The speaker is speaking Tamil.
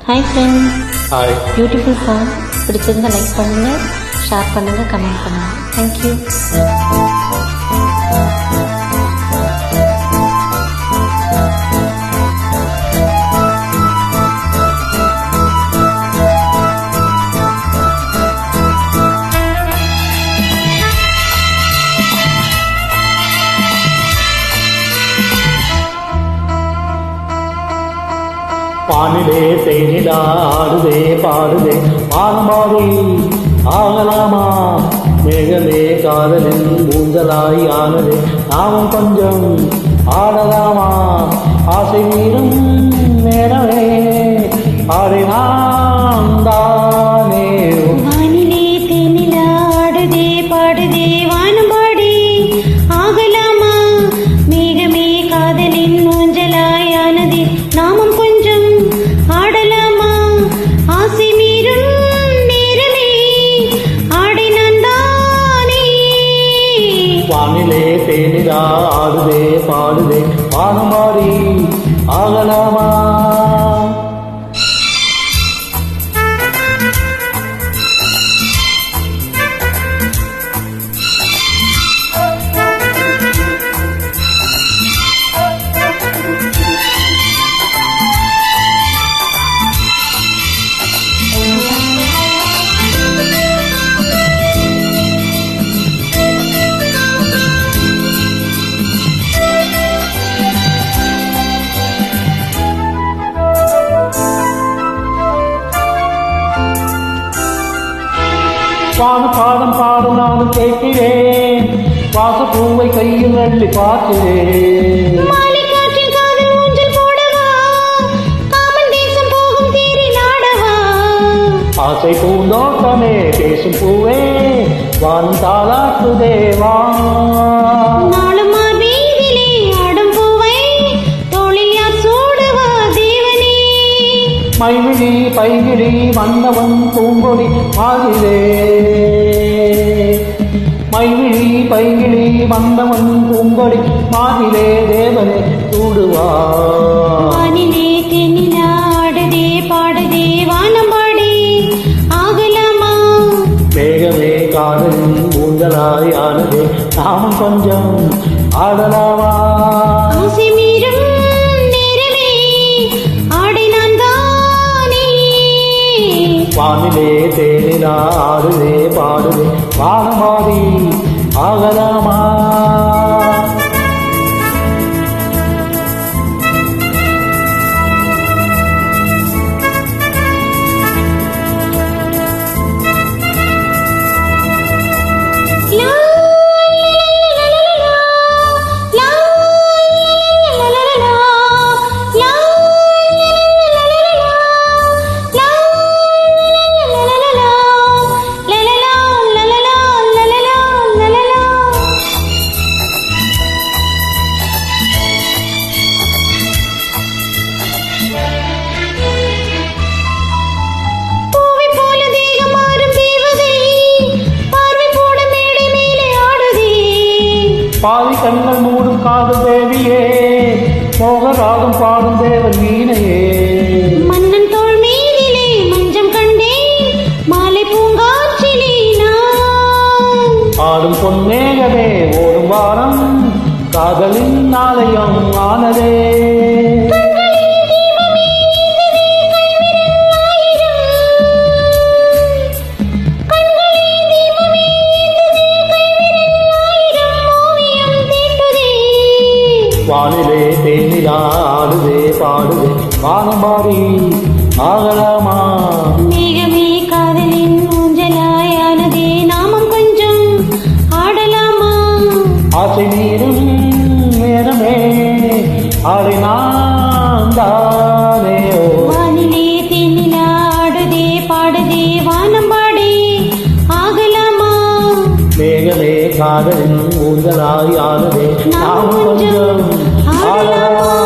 Hi friends, hi. Beautiful song பிடிச்சிருந்தா லைக் பண்ணுங்கள், ஷேர் பண்ணுங்கள், கமெண்ட் பண்ணுங்கள். தேங்க்யூ. வானிலே தேனிலா ஆடுதே பாடுதே வானமாடி ஆகலாமா, மேகமே காதலின் ஊஞ்சலாய் ஆனதே நாமும் கொஞ்சம் ஆடலாமா, ஆசை மீறும் நேரமே ஆடினான் தானே. வானிலே தேனிலா ஆடுதே பாடுதே வானம்பாடி ஆகலாமா, மேகமே காதலின் ஊஞ்சலாயானதே நாமும் கொஞ்சம் ஆடலாமா, ஆசை மீறும் நேரமே ஆடினான் தானே. வானிலே தேனிலா ஆடுதே பாடுதே வானமாடி ஆகலாமா. வான பாடம் பாடும் நானும் கேட்கிறேன், வாசப்பூவை கையில் அள்ளி பார்க்கிறேன். மாலை காற்றில் காதல் ஊஞ்சல் போடவா, காமன் தேசம் போகும் தேரில் ஆடவா. ஆசை பூந்தோட்டமே பேசும் பூவே வானம் தாளாட்டுதேவா. நாளும் வீதியிலே ஆடும் பூவை தோளில் யார் சூடுவா தேவனே. மைவிழி பைவிழி வந்தவன் பூங்கொடி மாதிரே, மைவிழி பைவிழி வந்தவன் பூங்கொடி மாதிரே தேவனே சூடுவா. வானிலே தென்னிலா ஆடுதே பாடுதே வானம்பாடி ஆகலாமா, மேகமே காதலின் ஊஞ்சலாய் ஆனதே நாமும் கொஞ்சம் ஆடலாமா. ஆசை மீறும் நேரமே ஆடினான் தானே. வானிலே தேனிலா ஆடுதே பாடுதே வானமாடி ஆகலாமா. லா லா லா லா லா லா பூவை போல தேகம் மாறும் தேவதை பார்வை போட மேடை மேலே ஆடுதே. பாதி கண்கள் மூடும் காதல் தேவியே, மோகராகம் பாடும் தேவன் வீணையே. மன்னன் தோள் மீதிலே மஞ்சம் கண்டேன், மாலை பூங்காற்றிலே நான். ஆடும் பொன்னேகமே ஓடும் வாரம் காதலின் ஆலயம் ஆனதே. கண்களில் தீபமே ஏந்ததே கைவிரல் ஆயிரம். கண்களில் தீபமே ஏந்ததே கைவிரல் ஆயிரம் ஓவியம் தீட்டுதே. வானிலே தேனிலா ஆடுதே பாடுதே வானமாடி ஆகலாமா. மேகமே காதலின் ஊஞ்சலாயானதே நாமும் கொஞ்சம் ஆடலாமா, ஆசை மீறும் நேரமே ஆடினான் தானே. வானிலே தென்னிலா ஆடுதே பாடுதே வானம்பாடி ஆகலாமா, மேகமே காதலின் ஊஞ்சலாய் ஆனதே நாம் கொஞ்சம் ஆடலாமா.